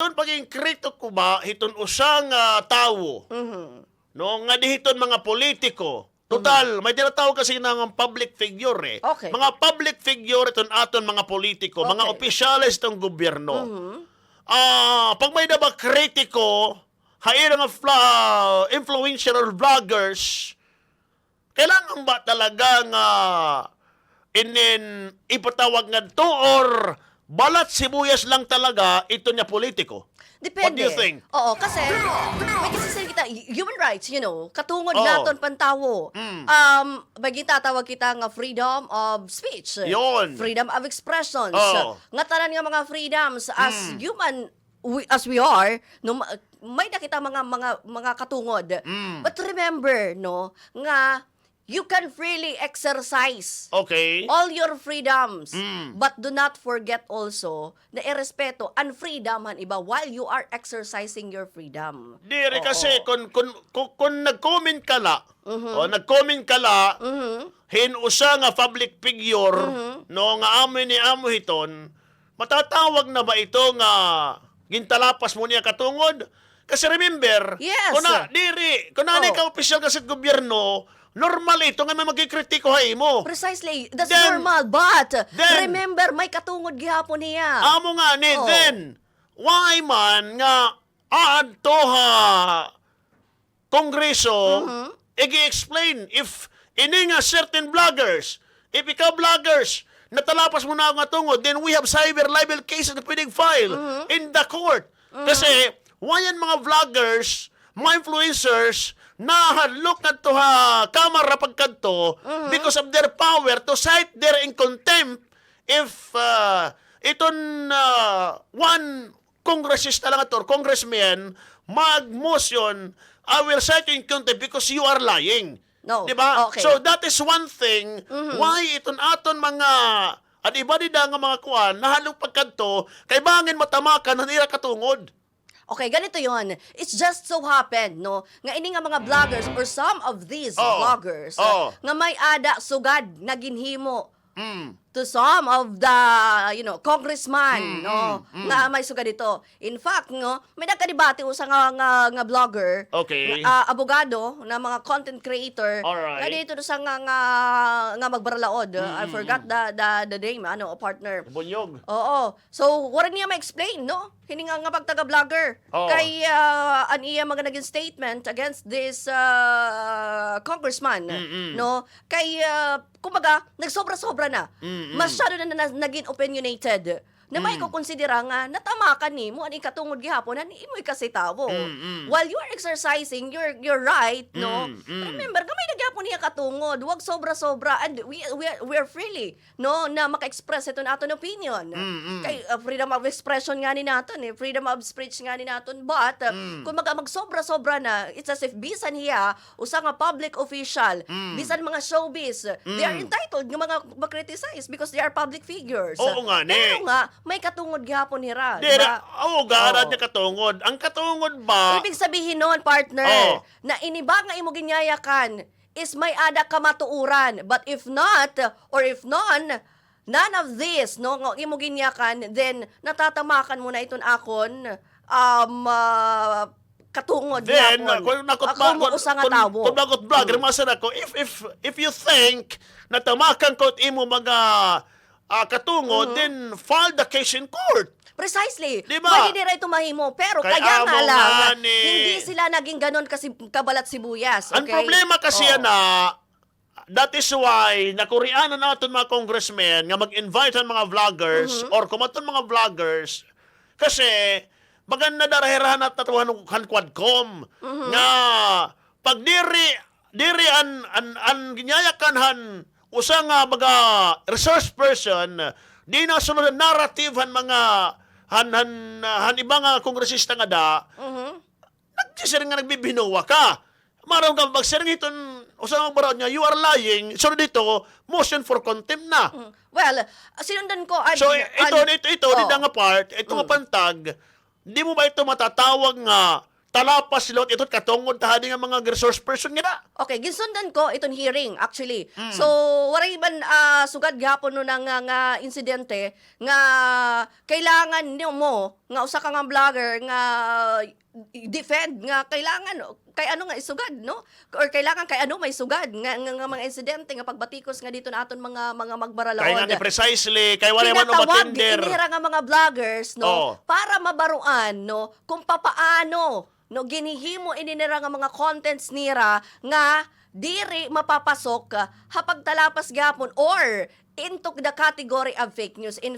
Aton paging krito ko ba hiton usang tawo. No nga dihiton mga politiko. Total, may tinatawag kasi ng public figure eh. Okay. Mga public figure iton aton mga politiko, mga Okay. opisyalis itong gobyerno. Pag may naba kritiko, haira nga influential vloggers, kailangan ba talaga nga ipatawag nga to or balat sibuyas lang talaga ito niya politiko? Depende. What do you think? Oo, kasi may kasi kita human rights, katungod Oo. naton pantawo. Bagi tatawag kita nga freedom of speech. Yun. Freedom of expressions. Oo. Nga tanan nga mga freedoms as human as we are, no, may nakita mga katungod. But remember, no, nga you can freely exercise Okay. all your freedoms. But do not forget also na irespeto ang freedom han iba while you are exercising your freedom. Dire Oo. kasi kung nag-comment ka la, o nag-comment ka la, hinusa nga public figure, no nga amoy ni amo hiton, matatawag na ba ito nga gintalapas mo niya katungod? Kasi remember, Yes. kung na Oh. ka opisyal kasi sa gobyerno, normal ito nga may magkikritiko hay mo. Precisely. That's Then- normal. But, then- remember, may katungod gihapon niya. Amo nga ni, Oh. then, why man nga aadto ha Kongreso, igi-explain if ini nga certain vloggers, if ikaw vloggers, natalapas mo na nga tungod, then we have cyber libel cases na pwedeng file in the court. Kasi, why yan mga vloggers, mga influencers, na look at to ha kamera pagkanto because of their power to cite their in contempt if iton one congressista lang ato or congressman mag-motion, I will cite you in contempt because you are lying. No. Diba? Okay. So that is one thing why iton aton mga at iba nida nga mga kuan nahalong pagkanto kay bangin matamakan ng ira katungod. Okay, ganito yon. It's just so happen, no, nga ini nga mga vloggers or some of these Oh. vloggers Oh. nga may ada sugad na ginhimo to some of the, congressman, no, nga may sugad dito. In fact, no, may nagkadebate usa nga vlogger, Okay. abogado na mga content creator, Alright. nga dito sa nga magbaralaod. I forgot the name, partner. Bunyog. Oo. So, wala niya ma-explain, no? Hindi nga pagtaga-vlogger. Oo. Kay an iya mga naging statement against this congressman, no? Kay, kumbaga, nagsobra-sobra na. Masyado na naging opinionated. Na may kukonsidera nga natamakan ni mo ani katungod gihapon ani imoy kasi tawo. While you are exercising your right, no? Remember gamay na gyapon niya katungod, wag sobra-sobra and we are freely, no, na maka-express ito naton opinion. Kay freedom of expression nga ni naton freedom of speech nga ni naton, but kung magsobra-sobra na, it's as if bisan hiya usa nga public official, bisan mga showbiz, they are entitled nga mga ma-criticize because they are public figures. Oo nga, ni. Pero nga may katungod gihapon nira, Dire, diba? garad Oo. niya katungod. Ang katungod ba? Ibig sabihin nun, partner, Oo. na iniba nga imo ginyayakan is may ada ka matuuran. But if not, or if none of this, no, nga imo ginyakan, then natatamakan mo na iton akon, katungod Then, gihapon. kung nakot Ako mo usa nga tawo. Kung nakot vlogger, masana ko, if you think na tamakan ko imo mga katungod, then file the case in court. Precisely. Diba? Pwede nila ito mahimo. Pero Kaya kaya nga mo lang, nga ni- hindi sila naging ganon kasi kabalat sibuyas. Ang Okay? problema kasi Oo. yan na, that is why, nakurianan natin mga congressmen nga mag-invite ang mga vloggers or kumaton mga vloggers kasi bagan na darahirahan at natuhan ng quadcom nga pag diri an ginyayakanhan usa nga mga resource person di na sunod ang narrative han mga han iba nga kongresista nga da nagsiring nga nagbibinawa ka. Maraw ka magsiring iton usa nga baraw niya you are lying. So dito motion for contempt na. Well, sinundan ko. So ito Oh. di nga part, ito nga pantag. Di mo ba ito matatawag nga talapas silot ito katungod tahani nga mga resource person nga na? Okay, ginsundan ko itong hearing actually. So, waray man sugad gihapon no nga insidente nga kailangan mo nga usa ka nga vlogger nga defend nga kailangan kay ano nga isugad no or kailangan kay ano may sugad nga mga insidente nga pagbatikos nga dito na aton mga magbaralaon. Kaya nga ni precisely, kaya wala man Tinatawag umatender. inira nga mga vloggers no Oh. para mabaruan no kung papaano no ginihimo ininira nga mga contents nira nga diri mapapasok hapag talapas gyapon or into the category of fake news. In